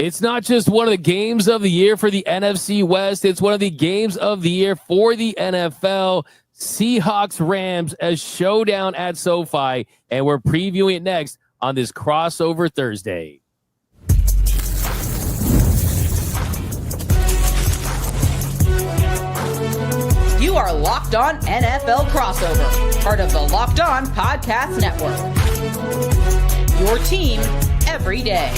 It's not just one of the games of the year for the NFC West. It's one of the games of the year for the NFL. Seahawks Rams, a showdown at SoFi, and we're previewing it next on this crossover Thursday. You are Locked On NFL Crossover, part of the Locked On Podcast Network. Your team every day.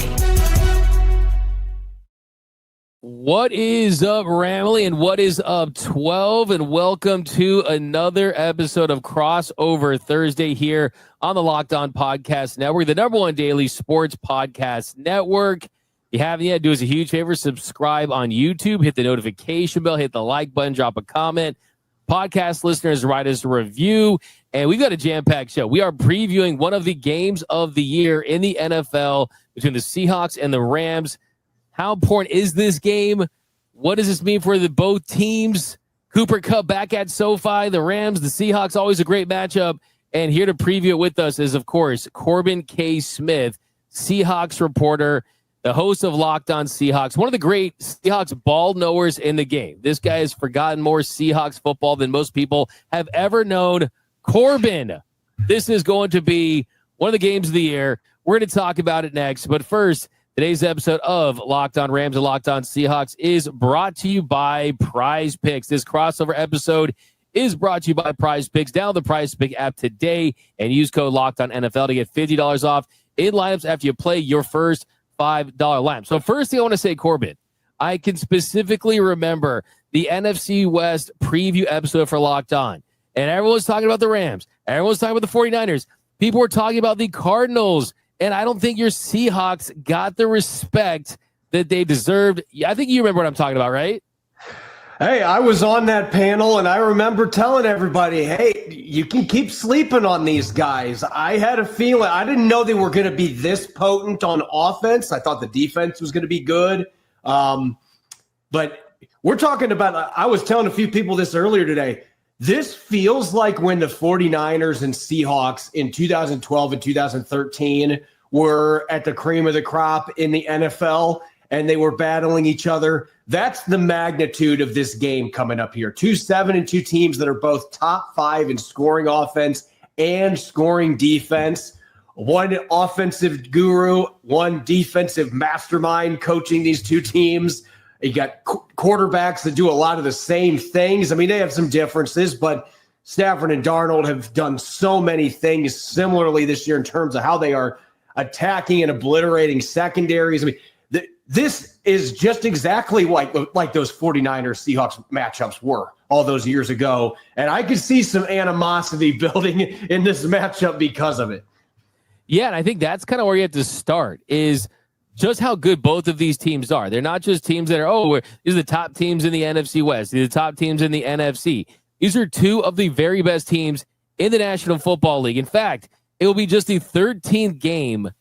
What is up, Ramley, and what is up, 12? And welcome to another episode of Crossover Thursday here on the Locked On Podcast Network, the number one daily sports podcast network. If you haven't yet, do us a huge favor, subscribe on YouTube, hit the notification bell, hit the like button, drop a comment. Podcast listeners, write us a review, and we've got a jam-packed show. We are previewing one of the games of the year in the NFL between the Seahawks and the Rams. How important is this game? What does this mean for both teams? Cooper Kupp back at SoFi, the Rams, the Seahawks, always a great matchup. And here to preview it with us is, of course, Corbin K. Smith, Seahawks reporter, the host of Locked On Seahawks, one of the great Seahawks ball knowers in the game. This guy has forgotten more Seahawks football than most people have ever known. Corbin, this is going to be one of the games of the year. We're going to talk about it next. But first, today's episode of Locked On Rams and Locked On Seahawks is brought to you by Prize Picks. This crossover episode is brought to you by Prize Picks. Download the Prize Pick app today and use code Locked On NFL to get $50 off in lineups after you play your first $5 lineup. So first thing I want to say, Corbin, I can specifically remember the NFC West preview episode for Locked On, and everyone's talking about the Rams. Everyone's talking about the 49ers. People were talking about the Cardinals. And I don't think your Seahawks got the respect that they deserved. I think you remember what I'm talking about, right? Hey, I was on that panel, and I remember telling everybody, hey, you can keep sleeping on these guys. I had a feeling. I didn't know they were going to be this potent on offense. I thought the defense was going to be good. But we're talking about, I was telling a few people this earlier today. This feels like when the 49ers and Seahawks in 2012 and 2013 were at the cream of the crop in the NFL, and they were battling each other. That's the magnitude of this game coming up here. 2-7-2 teams that are both top 5 in scoring offense and scoring defense. One offensive guru, one defensive mastermind coaching these two teams. You got quarterbacks that do a lot of the same things. I mean, they have some differences, but Stafford and Darnold have done so many things similarly this year in terms of how they are attacking and obliterating secondaries. I mean, this is just exactly like those 49ers Seahawks matchups were all those years ago. And I could see some animosity building in this matchup because of it. Yeah, and I think that's kind of where you have to start is just how good both of these teams are. They're not just teams that are, these are the top teams in the NFC West. These are the top teams in the NFC. These are two of the very best teams in the National Football League. In fact, it will be just the 13th game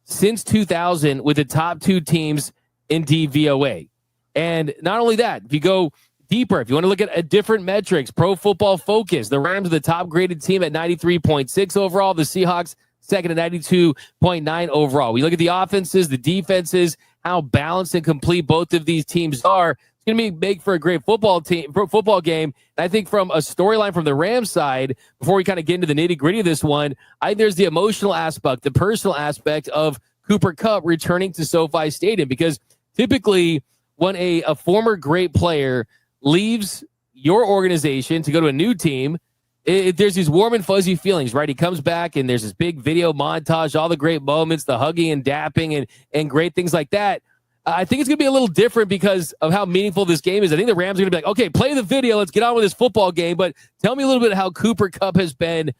since 2000 with the top two teams in DVOA. And not only that, if you go deeper, if you want to look at different metrics, Pro Football Focus, the Rams are the top graded team at 93.6 overall. The Seahawks second at 92.9 overall. We look at the offenses, the defenses, how balanced and complete both of these teams are. It's going to be big for a great football game. And I think from a storyline from the Rams side, before we kind of get into the nitty gritty of this one, I think there's the emotional aspect, the personal aspect of Cooper Kupp returning to SoFi Stadium, because typically when a former great player leaves your organization to go to a new team, there's these warm and fuzzy feelings, right? He comes back and there's this big video montage, all the great moments, the hugging and dapping and great things like that. I think it's going to be a little different because of how meaningful this game is. I think the Rams are going to be like, okay, play the video. Let's get on with this football game. But tell me a little bit how Cooper Kupp has been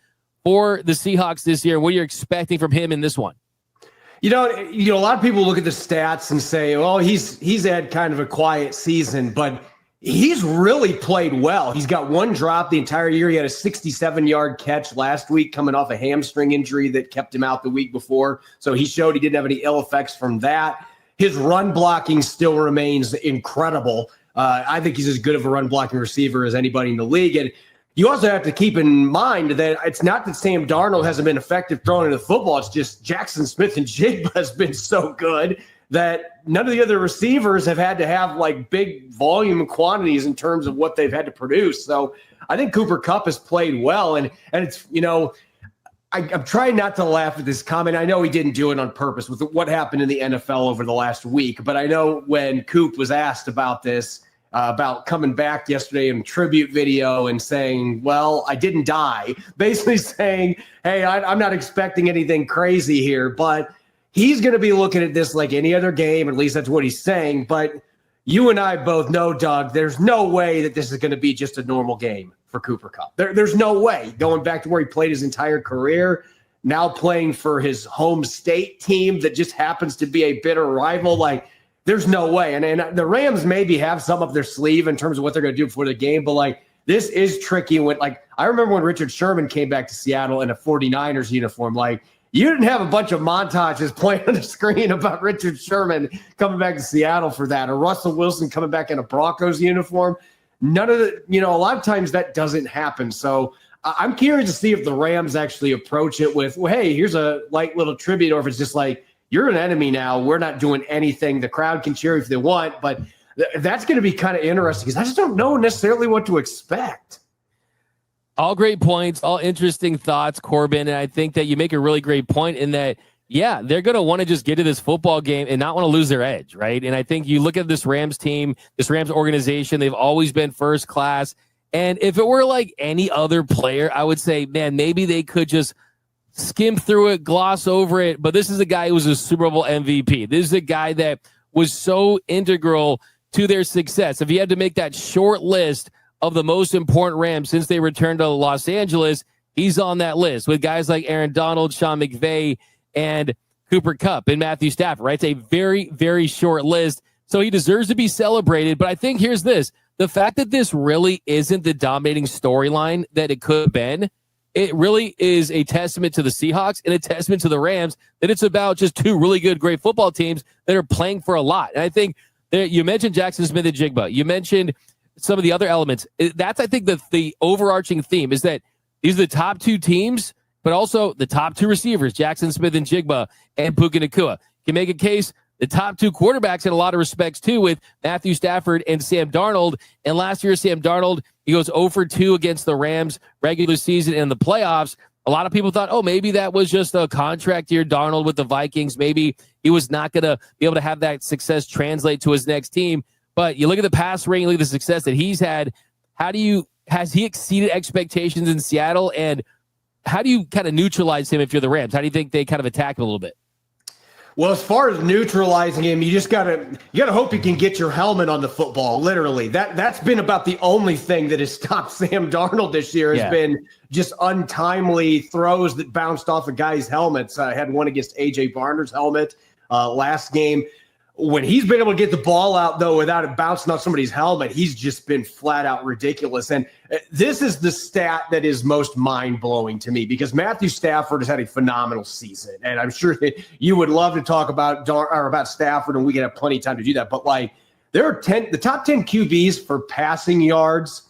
for the Seahawks this year and what you're expecting from him in this one. You know, a lot of people look at the stats and say, well, he's had kind of a quiet season, but he's really played well. He's got one drop the entire year. He had a 67-yard catch last week coming off a hamstring injury that kept him out the week before. So he showed he didn't have any ill effects from that. His run blocking still remains incredible. I think he's as good of a run blocking receiver as anybody in the league. And you also have to keep in mind that it's not that Sam Darnold hasn't been effective throwing the football. It's just Jaxon Smith-Njigba has been so good that none of the other receivers have had to have like big volume quantities in terms of what they've had to produce. So I think Cooper Kupp has played well. And it's, I'm trying not to laugh at this comment. I know he didn't do it on purpose with what happened in the NFL over the last week. But I know when Coop was asked about this, about coming back yesterday in tribute video and saying, well, I didn't die, basically saying, hey, I'm not expecting anything crazy here, but he's going to be looking at this like any other game. At least that's what he's saying. But you and I both know, Doug, there's no way that this is going to be just a normal game for Cooper Kupp. There's no way. Going back to where he played his entire career, now playing for his home state team that just happens to be a bitter rival, like, there's no way. And the Rams maybe have some up their sleeve in terms of what they're going to do before the game, but like, this is tricky. I remember when Richard Sherman came back to Seattle in a 49ers uniform, like, you didn't have a bunch of montages playing on the screen about Richard Sherman coming back to Seattle for that, or Russell Wilson coming back in a Broncos uniform. None of the, a lot of times that doesn't happen. So I'm curious to see if the Rams actually approach it with, well, hey, here's a light little tribute, or if it's just like, you're an enemy now. We're not doing anything. The crowd can cheer if they want, but that's going to be kind of interesting because I just don't know necessarily what to expect. All great points, all interesting thoughts, Corbin. And I think that you make a really great point in that, yeah, they're going to want to just get to this football game and not want to lose their edge, right? And I think you look at this Rams team, this Rams organization, they've always been first class. And if it were like any other player, I would say, man, maybe they could just skim through it, gloss over it. But this is a guy who was a Super Bowl MVP. This is a guy that was so integral to their success. If you had to make that short list of the most important Rams since they returned to Los Angeles, he's on that list with guys like Aaron Donald, Sean McVay, and Cooper Kupp and Matthew Stafford, right? It's a very, very short list. So he deserves to be celebrated. But I think here's this. The fact that this really isn't the dominating storyline that it could have been, it really is a testament to the Seahawks and a testament to the Rams that it's about just two really good, great football teams that are playing for a lot. And I think you mentioned Jaxon Smith-Njigba. You mentioned some of the other elements. That's, I think, the overarching theme is that these are the top two teams, but also the top two receivers, Jaxon Smith-Njigba and Puka Nacua. You can make a case the top two quarterbacks in a lot of respects, too, with Matthew Stafford and Sam Darnold. And last year, Sam Darnold, he goes 0 for 2 against the Rams regular season and the playoffs. A lot of people thought, oh, maybe that was just a contract year, Darnold with the Vikings. Maybe he was not going to be able to have that success translate to his next team. But you look at the pass rating, look at the success that he's had. Has he exceeded expectations in Seattle? And how do you kind of neutralize him if you're the Rams? How do you think they kind of attack him a little bit? Well, as far as neutralizing him, you gotta hope you can get your helmet on the football. Literally, that's been about the only thing that has stopped Sam Darnold this year. Has been just untimely throws that bounced off of guys' helmets. I had one against AJ Barner's helmet last game. When he's been able to get the ball out, though, without it bouncing off somebody's helmet, he's just been flat out ridiculous. And this is the stat that is most mind-blowing to me because Matthew Stafford has had a phenomenal season. And I'm sure that you would love to talk about Stafford, and we can have plenty of time to do that. But, like, there are the top 10 QBs for passing yards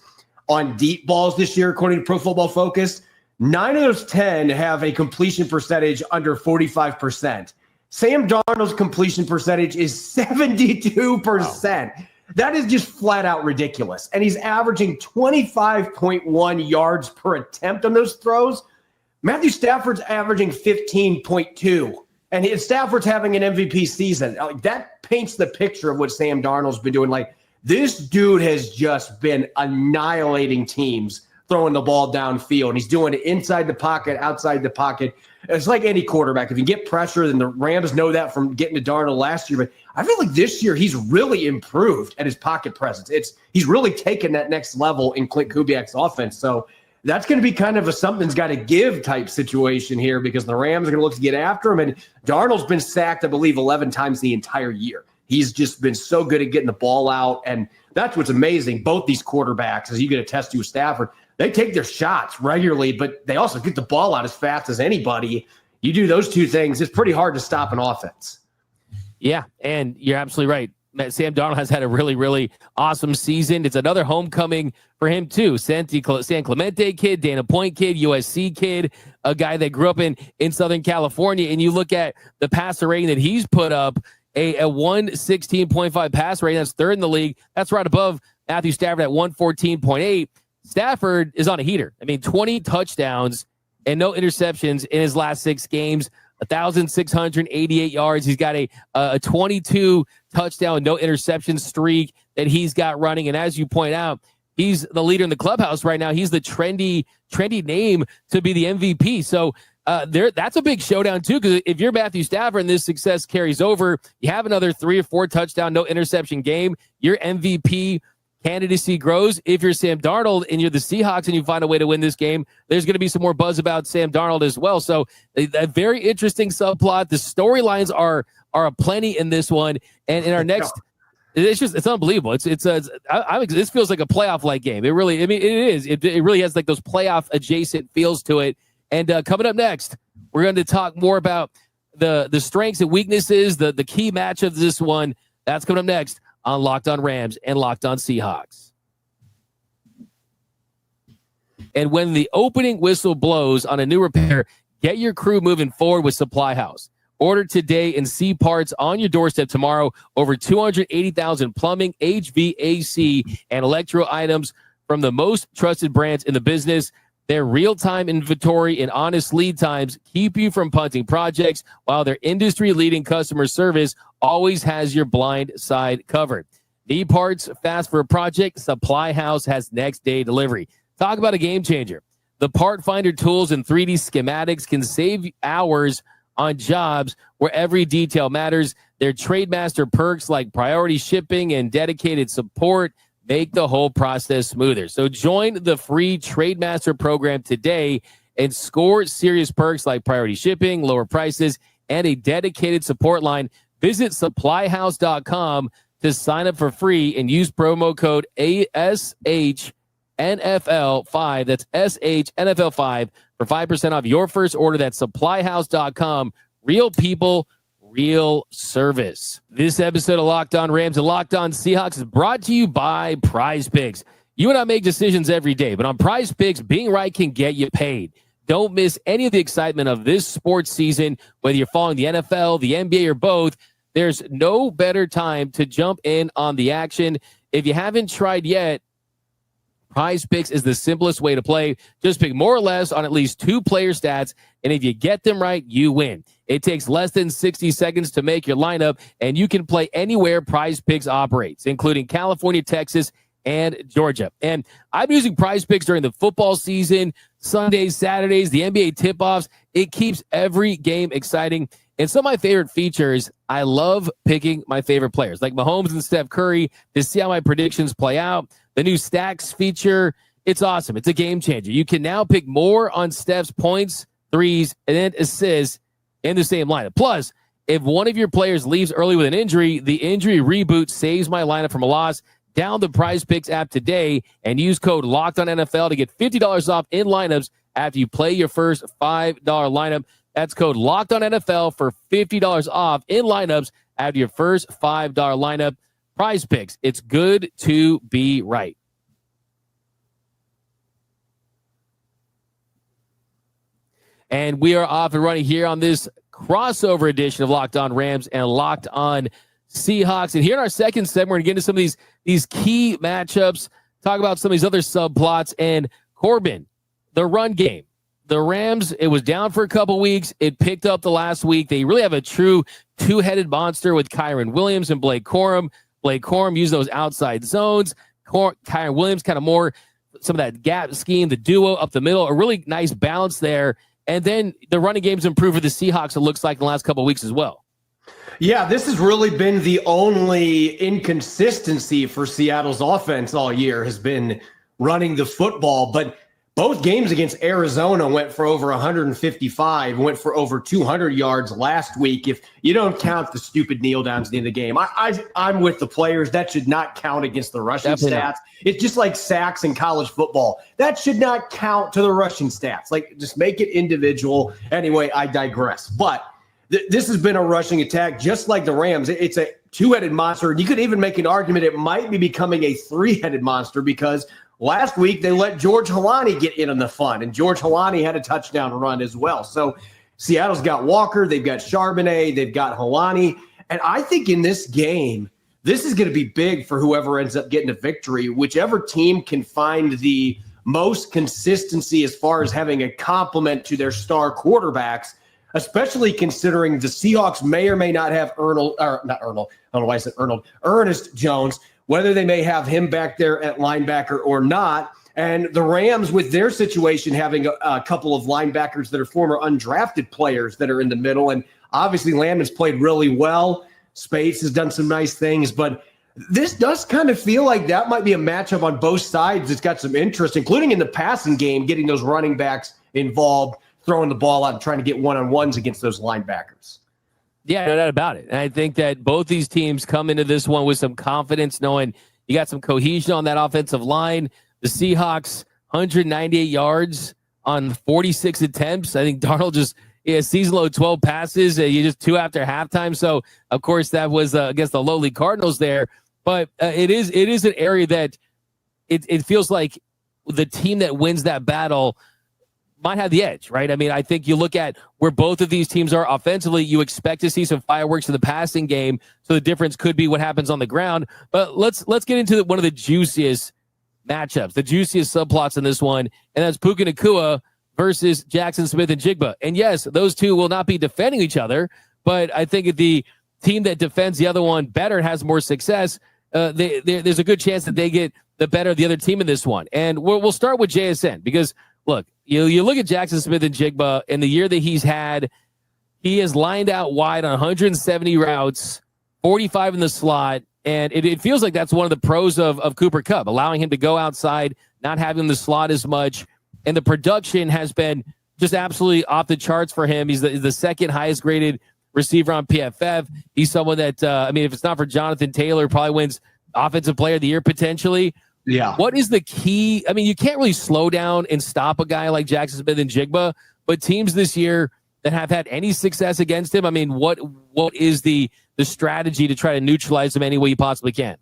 on deep balls this year, according to Pro Football Focus. 9 of those 10 have a completion percentage under 45%. Sam Darnold's completion percentage is 72%. Wow. That is just flat out ridiculous. And he's averaging 25.1 yards per attempt on those throws. Matthew Stafford's averaging 15.2. And Stafford's having an MVP season. That paints the picture of what Sam Darnold's been doing. Like, this dude has just been annihilating teams throwing the ball downfield. And he's doing it inside the pocket, outside the pocket. It's like any quarterback. If you get pressure, then the Rams know that from getting to Darnold last year. But I feel like this year he's really improved at his pocket presence. He's really taken that next level in Clint Kubiak's offense. So that's going to be kind of a something's got to give type situation here because the Rams are going to look to get after him. And Darnold's been sacked, I believe, 11 times the entire year. He's just been so good at getting the ball out. And that's what's amazing. Both these quarterbacks, as you get a test to with Stafford, they take their shots regularly, but they also get the ball out as fast as anybody. You do those two things, it's pretty hard to stop an offense. Yeah, and you're absolutely right. Sam Darnold has had a really, really awesome season. It's another homecoming for him, too. San Clemente kid, Dana Point kid, USC kid, a guy that grew up in Southern California. And you look at the passer rating that he's put up, a 116.5 pass rate. That's third in the league. That's right above Matthew Stafford at 114.8. Stafford is on a heater. I mean, 20 touchdowns and no interceptions in his last 6 games, 1,688 yards. He's got a 22 touchdown, no interception streak that he's got running. And as you point out, he's the leader in the clubhouse right now. He's the trendy name to be the MVP. So that's a big showdown too, because if you're Matthew Stafford and this success carries over, you have another 3 or 4 touchdown, no interception game, your MVP candidacy grows. If you're Sam Darnold and you're the Seahawks and you find a way to win this game, there's going to be some more buzz about Sam Darnold as well. So a very interesting subplot. The storylines are aplenty in this one. And in our next, it's unbelievable. This feels like a playoff-like game. It really is. It really has like those playoff adjacent feels to it. And coming up next, we're going to talk more about the strengths and weaknesses, the key match of this one. That's coming up next on Locked On Rams and Locked On Seahawks. And when the opening whistle blows on a new repair, get your crew moving forward with Supply House. Order today and see parts on your doorstep tomorrow. Over 280,000 plumbing, HVAC, and electro items from the most trusted brands in the business. Their real-time inventory and honest lead times keep you from punting projects, while their industry-leading customer service always has your blind side covered. Need parts fast for a project? Supply House has next-day delivery. Talk about a game changer. The Part Finder tools and 3D schematics can save hours on jobs where every detail matters. Their Trademaster perks like priority shipping and dedicated support make the whole process smoother. So join the free Trademaster program today and score serious perks like priority shipping, lower prices, and a dedicated support line. Visit supplyhouse.com to sign up for free and use promo code SHNFL5. That's SHNFL5 for 5% off your first order. That's supplyhouse.com. Real people, real service. This episode of Locked On Rams and Locked On Seahawks is brought to you by Prize Picks. You and I make decisions every day, but on Prize Picks, being right can get you paid. Don't miss any of the excitement of this sports season, whether you're following the NFL, the NBA, or both. There's no better time to jump in on the action. If you haven't tried yet, Prize Picks is the simplest way to play. Just pick more or less on at least 2 player stats, and if you get them right, you win. It takes less than 60 seconds to make your lineup, and you can play anywhere Prize Picks operates, including California, Texas, and Georgia. And I'm using Prize Picks during the football season, Sundays, Saturdays, the NBA tip-offs. It keeps every game exciting. And some of my favorite features, I love picking my favorite players, like Mahomes and Steph Curry, to see how my predictions play out. The new stacks feature, it's awesome. It's a game changer. You can now pick more on Steph's points, threes, and assists in the same lineup. Plus, if one of your players leaves early with an injury, the injury reboot saves my lineup from a loss. Download the Prize Picks app today and use code LOCKEDONNFL to get $50 off in lineups after you play your first $5 lineup. That's code LOCKEDONNFL for $50 off in lineups after your first $5 lineup. Prize Picks. It's good to be right. And we are off and running here on this crossover edition of Locked On Rams and Locked On Seahawks. And here in our second segment, we're going to get into some of these key matchups, talk about some of these other subplots. And Corbin, the run game. The Rams, it was down for a couple weeks. It picked up the last week. They really have a true two-headed monster with Kyren Williams and Blake Corum. Blake Corum used those outside zones. Kyren Williams kind of more some of that gap scheme, the duo up the middle, a really nice balance there. And then the running game's improved for the Seahawks, it looks like, in the last couple of weeks as well. Yeah, this has really been the only inconsistency for Seattle's offense all year, has been running the football. But both games against Arizona went for over 155, went for over 200 yards last week. If you don't count the stupid kneel downs at the end of the game, I'm with the players. That should not count against the rushing stats. It's just like sacks in college football. That should not count to the rushing stats. Like, just make it individual. Anyway, I digress. But this has been a rushing attack, just like the Rams. It's a two-headed monster. And you could even make an argument it might be becoming a three-headed monster, because last week they let George Holani get in on the fun, and George Holani had a touchdown run as well. So Seattle's got Walker, they've got Charbonnet, they've got Holani. And I think in this game, this is going to be big for whoever ends up getting a victory. Whichever team can find the most consistency as far as having a complement to their star quarterbacks, especially considering the Seahawks may or may not have Ernest Jones, whether they may have him back there at linebacker or not. And the Rams, with their situation, having a couple of linebackers that are former undrafted players that are in the middle. And obviously Landman's played really well. Space has done some nice things, but this does kind of feel like that might be a matchup on both sides. It's got some interest, including in the passing game, getting those running backs involved, throwing the ball out and trying to get one-on-ones against those linebackers. Yeah, no doubt about it. And I think that both these teams come into this one with some confidence, knowing you got some cohesion on that offensive line. The Seahawks, 198 yards on 46 attempts. I think Darnold just season low 12 passes. You just 2 after halftime. So, of course, that was against the lowly Cardinals there. But it is an area that it feels like the team that wins that battle might have the edge, right? I mean, I think you look at where both of these teams are offensively, you expect to see some fireworks in the passing game. So the difference could be what happens on the ground. But let's get into one of the juiciest matchups, the juiciest subplots in this one, and that's Puka Nacua versus Jaxon Smith-Njigba. And yes, those two will not be defending each other, but I think if the team that defends the other one better and has more success, there's a good chance that they get the better of the other team in this one. And we'll start with JSN because, look, you look at Jaxon Smith-Njigba in the year that he's had, he has lined out wide on 170 routes, 45 in the slot, and it feels like that's one of the pros of Cooper Kupp, allowing him to go outside, not having the slot as much. And the production has been just absolutely off the charts for him. He's the second highest graded receiver on PFF. He's someone that, if it's not for Jonathan Taylor, probably wins Offensive Player of the Year potentially. Yeah. What is the key? I mean, you can't really slow down and stop a guy like Jaxon Smith-Njigba, but teams this year that have had any success against him, I mean, what is the strategy to try to neutralize him any way you possibly can?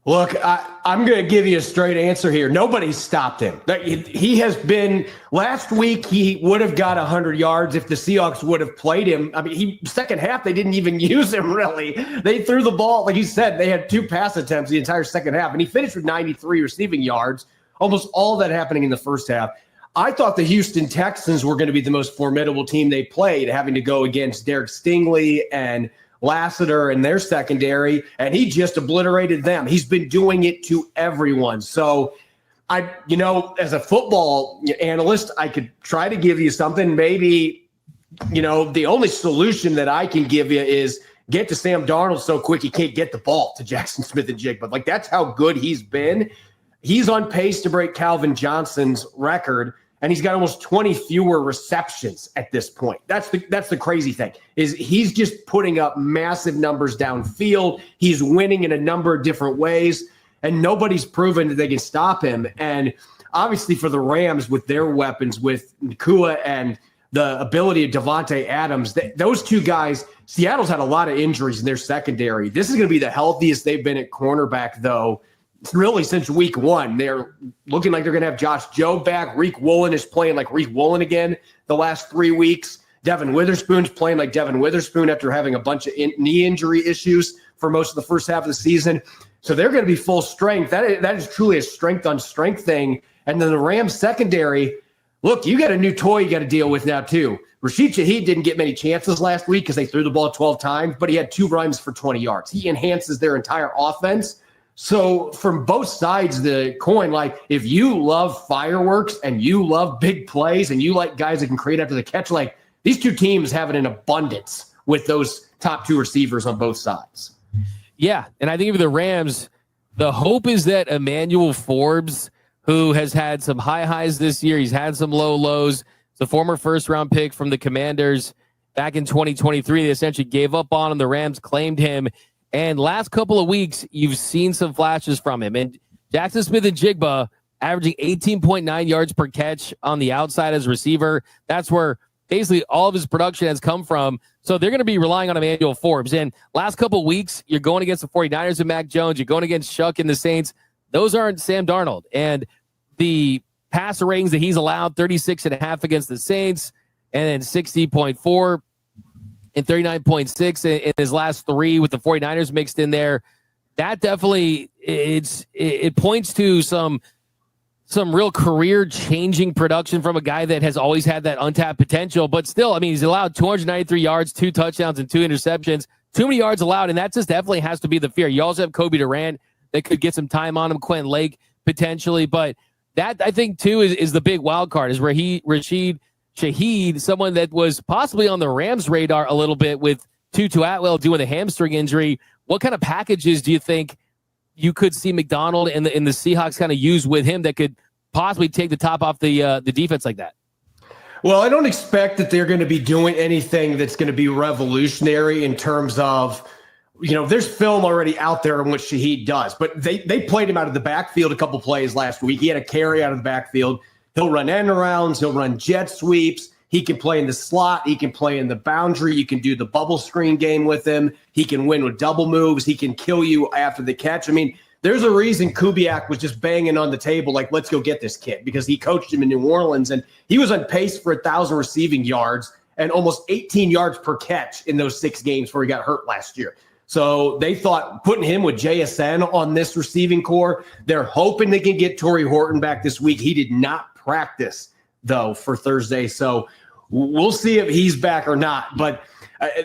Look, I'm going to give you a straight answer here. Nobody stopped him. He has been – last week he would have got 100 yards if the Seahawks would have played him. I mean, second half, they didn't even use him, really. They threw the ball. Like you said, they had 2 pass attempts the entire second half, and he finished with 93 receiving yards, almost all that happening in the first half. I thought the Houston Texans were going to be the most formidable team they played, having to go against Derek Stingley and – Lassiter and their secondary, and he just obliterated them. He's been doing it to everyone. So as a football analyst, I could try to give you something. Maybe, the only solution that I can give you is get to Sam Darnold so quick he can't get the ball to Jaxon Smith-Njigba. Like, that's how good he's been. He's on pace to break Calvin Johnson's record, and he's got almost 20 fewer receptions at this point. That's the crazy thing, is he's just putting up massive numbers downfield. He's winning in a number of different ways, and nobody's proven that they can stop him. And obviously for the Rams, with their weapons, with Nacua and the ability of Devontae Adams, those two guys, Seattle's had a lot of injuries in their secondary. This is going to be the healthiest they've been at cornerback, though, really since week 1. They're looking like they're going to have Josh Jobe back. Reek Woolen is playing like Reek Woolen again the last 3 weeks. Devin Witherspoon's playing like Devin Witherspoon after having a bunch of knee injury issues for most of the first half of the season. So they're going to be full strength. That is truly a strength-on-strength thing. And then the Rams secondary, look, you got a new toy you got to deal with now too. Rashid Shaheed didn't get many chances last week because they threw the ball 12 times, but he had 2 runs for 20 yards. He enhances their entire offense. So from both sides of the coin, like, if you love fireworks and you love big plays and you like guys that can create after the catch, like, these two teams have it in abundance with those top 2 receivers on both sides. Yeah, and I think for the Rams, the hope is that Emmanuel Forbes, who has had some high highs this year, he's had some low lows. It's a former first-round pick from the Commanders back in 2023. They essentially gave up on him. The Rams claimed him. And last couple of weeks, you've seen some flashes from him. And Jaxon Smith-Njigba averaging 18.9 yards per catch on the outside as receiver. That's where basically all of his production has come from. So they're going to be relying on Emmanuel Forbes. And last couple of weeks, you're going against the 49ers and Mac Jones. You're going against Shuck and the Saints. Those aren't Sam Darnold. And the passer ratings that he's allowed, 36.5 against the Saints, and then 60.4 and 39.6 in his last 3 with the 49ers mixed in there. That definitely, it points to some real career-changing production from a guy that has always had that untapped potential. But still, I mean, he's allowed 293 yards, 2 touchdowns, and 2 interceptions. Too many yards allowed, and that just definitely has to be the fear. You also have Kobe Durant that could get some time on him, Quentin Lake potentially. But that, I think, too, is the big wild card, is Rashid Shaheed, someone that was possibly on the Rams' radar a little bit with Tutu Atwell doing the hamstring injury. What kind of packages do you think you could see McDonald and the Seahawks kind of use with him that could possibly take the top off the defense like that? Well, I don't expect that they're going to be doing anything that's going to be revolutionary in terms of, there's film already out there on what Shaheed does, but they played him out of the backfield a couple plays last week. He had a carry out of the backfield. He'll run end arounds. He'll run jet sweeps. He can play in the slot. He can play in the boundary. You can do the bubble screen game with him. He can win with double moves. He can kill you after the catch. I mean, there's a reason Kubiak was just banging on the table like, let's go get this kid, because he coached him in New Orleans, and he was on pace for 1,000 receiving yards and almost 18 yards per catch in those 6 games before he got hurt last year. So they thought putting him with JSN on this receiving core, they're hoping they can get Torrey Horton back this week. He did not practice, though, for Thursday. So we'll see if he's back or not. But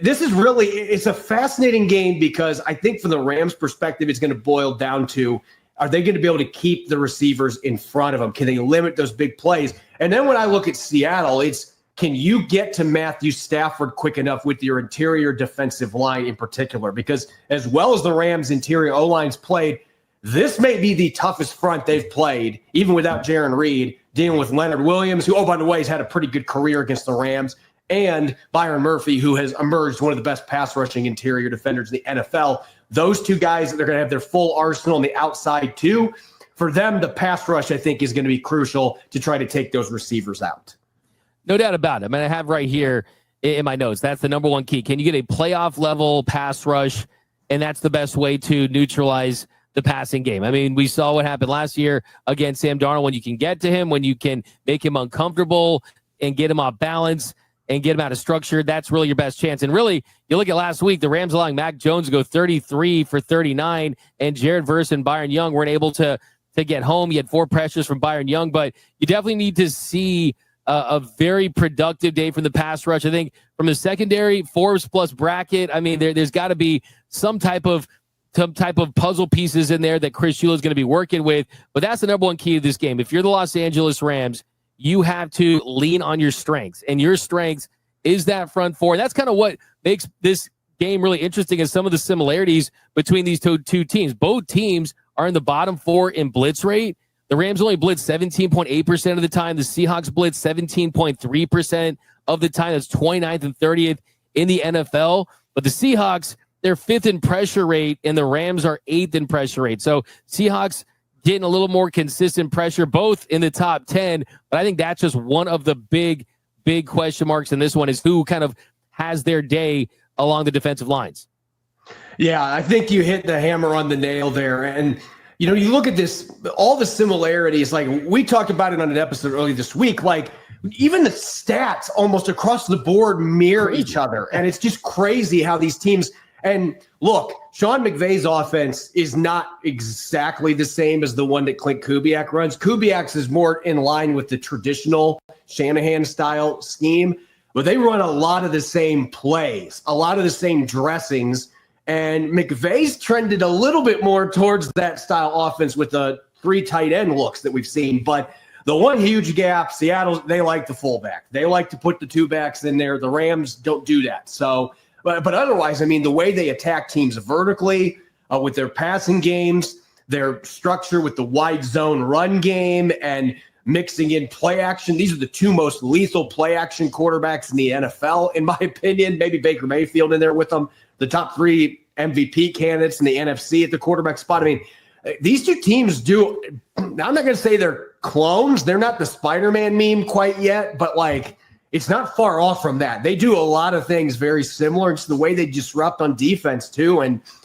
this is really, it's a fascinating game, because I think from the Rams' perspective, it's going to boil down to, are they going to be able to keep the receivers in front of them? Can they limit those big plays? And then when I look at Seattle, it's, can you get to Matthew Stafford quick enough with your interior defensive line in particular? Because as well as the Rams' interior O-lines played, this may be the toughest front they've played, even without Jaron Reed, dealing with Leonard Williams, who, oh, by the way, has had a pretty good career against the Rams, and Byron Murphy, who has emerged one of the best pass rushing interior defenders in the NFL. Those two guys, they're going to have their full arsenal on the outside too. For them, the pass rush, I think, is going to be crucial to try to take those receivers out. No doubt about it. I mean, I have right here in my notes, that's the number one key. Can you get a playoff level pass rush? And that's the best way to neutralize the passing game. I mean, we saw what happened last year against Sam Darnold. When you can get to him, when you can make him uncomfortable and get him off balance and get him out of structure, that's really your best chance. And really, you look at last week, the Rams allowing Mac Jones to go 33 for 39, and Jared Verse and Byron Young weren't able to get home. You had 4 pressures from Byron Young, but you definitely need to see a very productive day from the pass rush. I think from the secondary, Forbes plus bracket, I mean, there's got to be some type of puzzle pieces in there that Chris Shula is going to be working with. But that's the number one key to this game. If you're the Los Angeles Rams, you have to lean on your strengths, and your strengths is that front four. And that's kind of what makes this game really interesting, is some of the similarities between these two teams. Both teams are in the bottom 4 in blitz rate. The Rams only blitz 17.8% of the time. The Seahawks blitz 17.3% of the time. That's 29th and 30th in the NFL. But the Seahawks, they're 5th in pressure rate, and the Rams are 8th in pressure rate. So Seahawks getting a little more consistent pressure, both in the top 10. But I think that's just one of the big question marks in this one, is who kind of has their day along the defensive lines. Yeah, I think you hit the hammer on the nail there. And, you look at this, all the similarities, like we talked about it on an episode earlier this week, like even the stats almost across the board mirror each other. And it's just crazy how these teams, and look, Sean McVay's offense is not exactly the same as the one that Clint Kubiak runs. Kubiak's is more in line with the traditional Shanahan-style scheme, but they run a lot of the same plays, a lot of the same dressings, and McVay's trended a little bit more towards that style offense with the 3 tight end looks that we've seen. But the one huge gap, Seattle, they like the fullback. They like to put the 2 backs in there. The Rams don't do that. So, but otherwise, I mean, the way they attack teams vertically with their passing games, their structure with the wide zone run game, and mixing in play action. These are the 2 most lethal play action quarterbacks in the NFL, in my opinion. Maybe Baker Mayfield in there with them. The top 3 MVP candidates in the NFC at the quarterback spot. I mean, these 2 teams do, I'm not going to say they're clones. They're not the Spider-Man meme quite yet, but like, it's not far off from that. They do a lot of things very similar. It's the way they disrupt on defense too,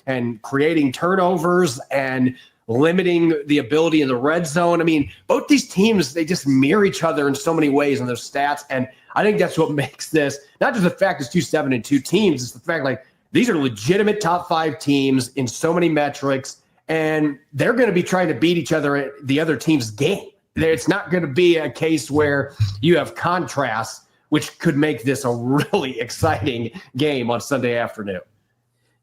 and creating turnovers and limiting the ability in the red zone. I mean, both these teams, they just mirror each other in so many ways in those stats. And I think that's what makes this, not just the fact it's 2-7-2 teams, it's the fact like these are legitimate top 5 teams in so many metrics, and they're going to be trying to beat each other at the other team's game. It's not going to be a case where you have contrasts, which could make this a really exciting game on Sunday afternoon.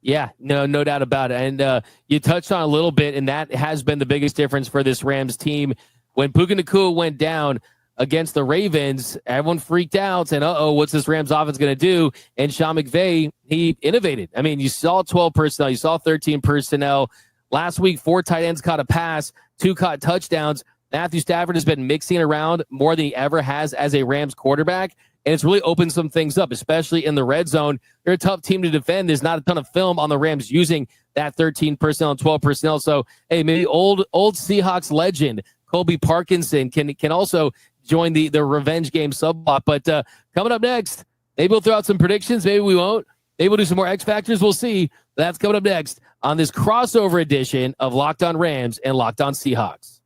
Yeah, no doubt about it. And you touched on a little bit, and that has been the biggest difference for this Rams team. When Puka Nacua went down against the Ravens, everyone freaked out and, what's this Rams offense going to do? And Sean McVay, he innovated. I mean, you saw 12 personnel, you saw 13 personnel. Last week, 4 tight ends caught a pass, 2 caught touchdowns. Matthew Stafford has been mixing around more than he ever has as a Rams quarterback, and it's really opened some things up, especially in the red zone. They're a tough team to defend. There's not a ton of film on the Rams using that 13 personnel and 12 personnel. So, hey, maybe old Seahawks legend Colby Parkinson can also join the revenge game subplot. But coming up next, maybe we'll throw out some predictions. Maybe we won't. Maybe we'll do some more X Factors. We'll see. That's coming up next on this crossover edition of Locked On Rams and Locked On Seahawks.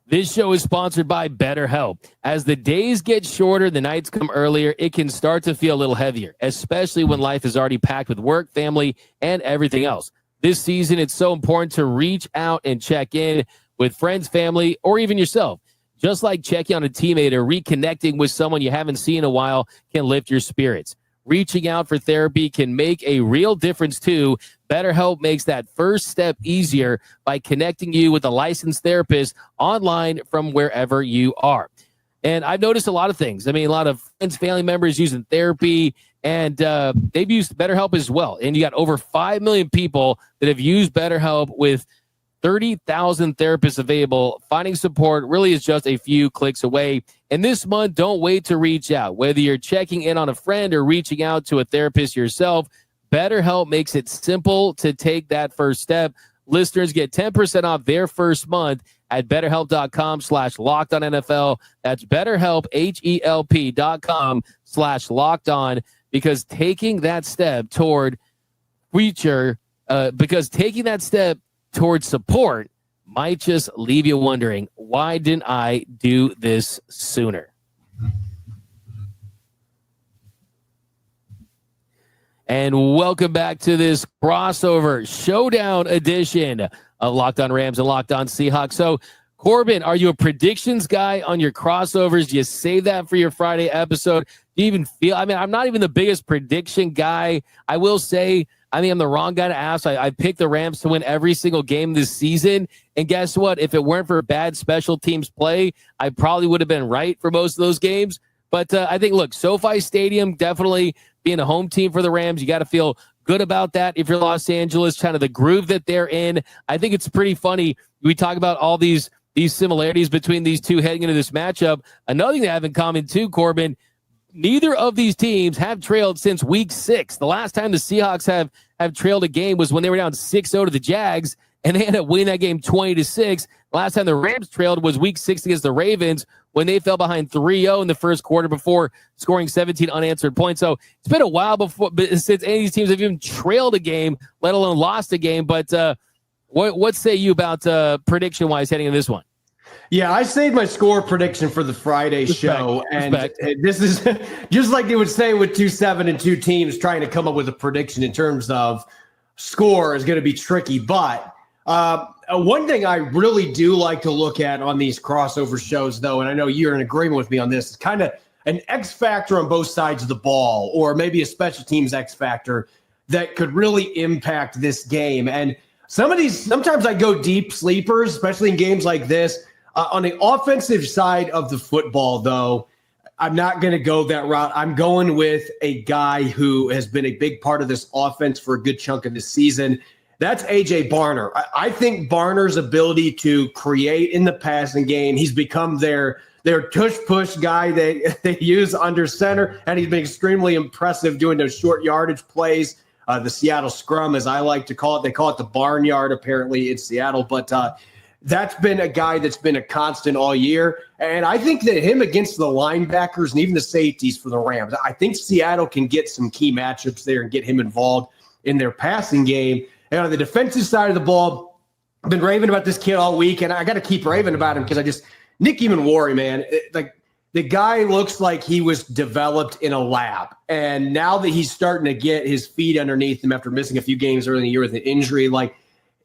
This show is sponsored by BetterHelp. As the days get shorter, the nights come earlier, it can start to feel a little heavier, especially when life is already packed with work, family, and everything else. This season, it's so important to reach out and check in with friends, family, or even yourself. Just like checking on a teammate or reconnecting with someone you haven't seen in a while can lift your spirits. Reaching out for therapy can make a real difference too. BetterHelp makes that first step easier by connecting you with a licensed therapist online from wherever you are. And I've noticed a lot of things. I mean, a lot of friends, family members using therapy, and they've used BetterHelp as well. And you got over 5 million people that have used BetterHelp with 30,000 therapists available. Finding support really is just a few clicks away. And this month, don't wait to reach out. Whether you're checking in on a friend or reaching out to a therapist yourself, BetterHelp makes it simple to take that first step. Listeners get 10% off their first month at BetterHelp.com/LockedOnNFL. That's BetterHelp, HELP.com/LockedOn, because taking that step toward towards support might just leave you wondering, why didn't I do this sooner? And welcome back to this crossover showdown edition of Locked On Rams and Locked On Seahawks. So, Corbin, are you a predictions guy on your crossovers? Do you save that for your Friday episode? Do you even feel, I'm not even the biggest prediction guy. I will say, I'm the wrong guy to ask. I picked the Rams to win every single game this season. And guess what? If it weren't for bad special teams play, I probably would have been right for most of those games. But I think, look, SoFi Stadium, definitely being a home team for the Rams, you got to feel good about that. If you're Los Angeles, kind of the groove that they're in, I think it's pretty funny. We talk about all these similarities between these two heading into this matchup. Another thing they have in common too, Corbin, neither of these teams have trailed since week 6. The last time the Seahawks have trailed a game was when they were down 6-0 to the Jags, and they ended up winning that game 20-6. The last time the Rams trailed was week 6 against the Ravens, when they fell behind 3-0 in the first quarter before scoring 17 unanswered points. So it's been a while since any of these teams have even trailed a game, let alone lost a game. But what say you about prediction-wise heading into this one? Yeah, I saved my score prediction for the Friday show. And this is just like they would say with 2-7-2 teams trying to come up with a prediction in terms of score is going to be tricky. But one thing I really do like to look at on these crossover shows, though, and I know you're in agreement with me on this, is kind of an X factor on both sides of the ball, or maybe a special teams X factor that could really impact this game. And sometimes I go deep sleepers, especially in games like this. On the offensive side of the football, though, I'm not going to go that route. I'm going with a guy who has been a big part of this offense for a good chunk of this season. That's A.J. Barner. I think Barner's ability to create in the passing game, he's become their tush-push guy they use under center, and he's been extremely impressive doing those short yardage plays. The Seattle scrum, as I like to call it. They call it the barnyard, apparently, in Seattle. But that's been a guy that's been a constant all year. And I think that him against the linebackers and even the safeties for the Rams, I think Seattle can get some key matchups there and get him involved in their passing game. And on the defensive side of the ball, I've been raving about this kid all week, and I got to keep raving about him because Nick Imanwari, man, like the guy looks like he was developed in a lab. And now that he's starting to get his feet underneath him after missing a few games early in the year with an injury, like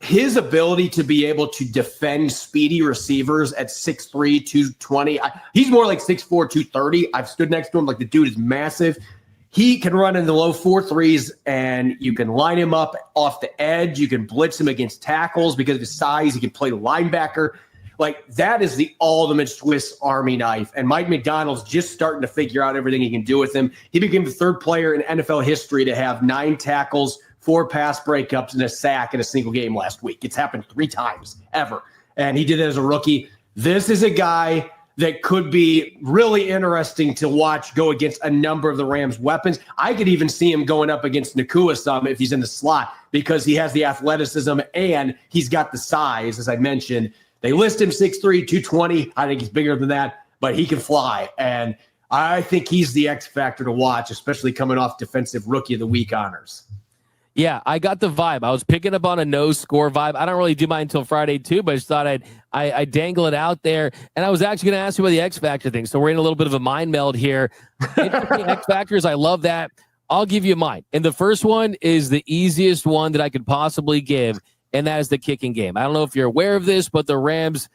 his ability to be able to defend speedy receivers at 6'3", 220. He's more like 6'4", 230. I've stood next to him. Like the dude is massive. He can run in the low 4.3s, and you can line him up off the edge. You can blitz him against tackles because of his size. He can play linebacker. Like, that is the ultimate Swiss Army knife. And Mike McDonald's just starting to figure out everything he can do with him. He became the third player in NFL history to have 9 tackles, 4 pass breakups, and a sack in a single game last week. It's happened 3 times ever. And he did it as a rookie. This is a guy that could be really interesting to watch go against a number of the Rams' weapons. I could even see him going up against Nacua some if he's in the slot because he has the athleticism and he's got the size, as I mentioned. They list him 6'3", 220. I think he's bigger than that, but he can fly. And I think he's the X factor to watch, especially coming off Defensive Rookie of the Week honors. Yeah, I got the vibe. I was picking up on a no score vibe. I don't really do mine until Friday too, but I just thought I'd dangle it out there. And I was actually going to ask you about the X Factor thing. So we're in a little bit of a mind meld here. X Factors, I love that. I'll give you mine. And the first one is the easiest one that I could possibly give, and that is the kicking game. I don't know if you're aware of this, but the Rams'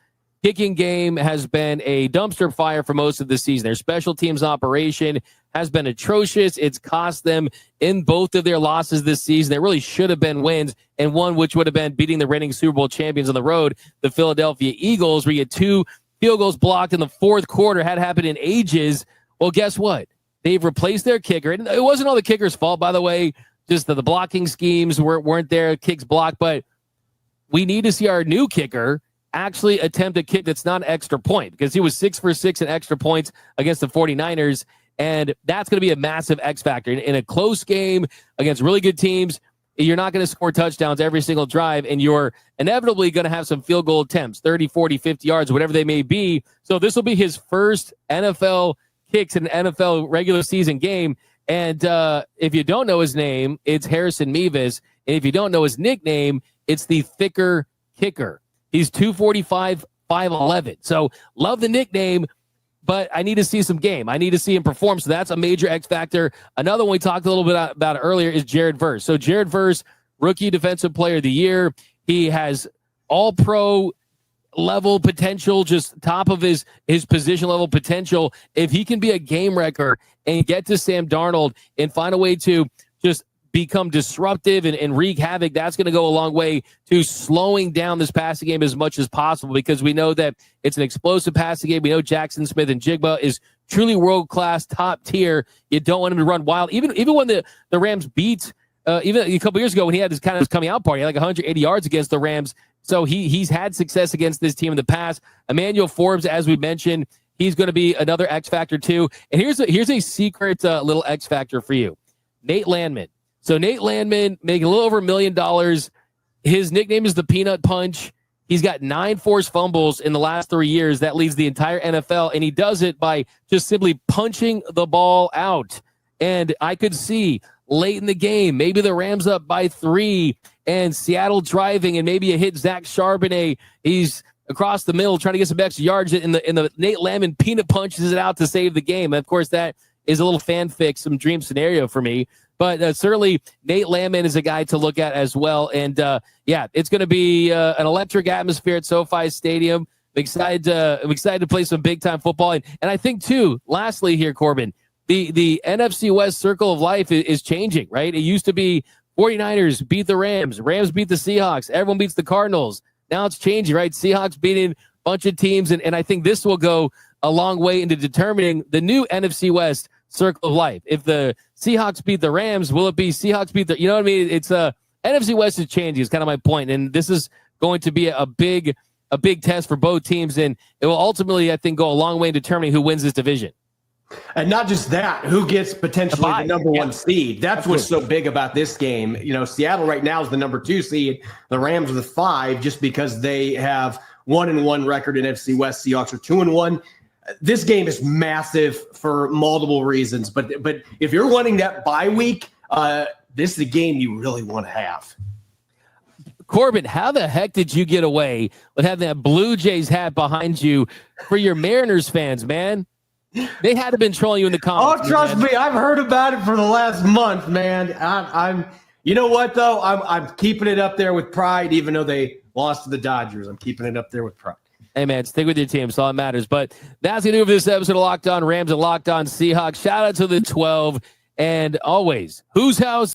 kicking game has been a dumpster fire for most of the season. Their special teams operation has been atrocious. It's cost them in both of their losses this season. They really should have been wins, and one which would have been beating the reigning Super Bowl champions on the road, the Philadelphia Eagles, where you had 2 field goals blocked in the fourth quarter. Had happened in ages. Well, guess what? They've replaced their kicker. And it wasn't all the kicker's fault, by the way. Just the blocking schemes weren't there, kicks blocked. But we need to see our new kicker actually attempt a kick that's not an extra point, because he was 6 for 6 in extra points against the 49ers. And that's going to be a massive X factor. In a close game against really good teams, you're not going to score touchdowns every single drive, and you're inevitably going to have some field goal attempts, 30, 40, 50 yards, whatever they may be. So this will be his first NFL kicks in an NFL regular season game. And if you don't know his name, it's Harrison Mevis. And if you don't know his nickname, it's the thicker kicker. He's 245, 5'11". So love the nickname, but I need to see some game. I need to see him perform. So that's a major X factor. Another one we talked a little bit about earlier is Jared Verse. So Jared Verse, Rookie Defensive Player of the Year. He has all-pro level potential, just top of his position level potential. If he can be a game wrecker and get to Sam Darnold and find a way to just become disruptive and wreak havoc, that's going to go a long way to slowing down this passing game as much as possible, because we know that it's an explosive passing game. We know Jaxon, Smith-Njigba is truly world-class, top tier. You don't want him to run wild. Even when the Rams beat, even a couple years ago when he had this kind of coming out party, like 180 yards against the Rams. So he's had success against this team in the past. Emmanuel Forbes, as we mentioned, he's going to be another X factor too. And here's a secret little X factor for you. Nate Landman. So Nate Landman making a little over $1 million. His nickname is the Peanut Punch. He's got 9 forced fumbles in the last 3 years. That leads the entire NFL, and he does it by just simply punching the ball out. And I could see late in the game, maybe the Rams up by 3 and Seattle driving, and maybe a hit Zach Charbonnet. He's across the middle trying to get some extra yards in the Nate Landman peanut punches it out to save the game. And of course, that is a little fanfic, some dream scenario for me. But certainly Nate Landman is a guy to look at as well. And it's going to be an electric atmosphere at SoFi Stadium. I'm excited to play some big time football. And I think too, lastly here, Corbin, the NFC West circle of life is changing, right? It used to be 49ers beat the Rams beat the Seahawks, everyone beats the Cardinals. Now it's changing, right? Seahawks beating a bunch of teams. And I think this will go a long way into determining the new NFC West circle of life. If the Seahawks beat the Rams, will it be Seahawks beat the, you know what I mean? It's NFC West is changing is kind of my point. And this is going to be a big test for both teams. And it will ultimately, I think, go a long way in determining who wins this division. And not just that, who gets potentially the number 1 seed. That's Absolutely. What's so big about this game. You know, Seattle right now is the number 2 seed. The Rams are the 5 just because they have 1-1 record in NFC West. Seahawks are 2-1. This game is massive for multiple reasons, but if you're wanting that bye week, this is a game you really want to have. Corbin, how the heck did you get away with having that Blue Jays hat behind you for your Mariners fans, man? They had to have been trolling you in the comments. Oh, trust me, I've heard about it for the last month, man. I'm you know what, though? I'm keeping it up there with pride, even though they lost to the Dodgers. I'm keeping it up there with pride. Hey, man, stick with your team. That's all that matters. But that's going to do it for this episode of Locked On Rams and Locked On Seahawks. Shout out to the 12. And always, whose house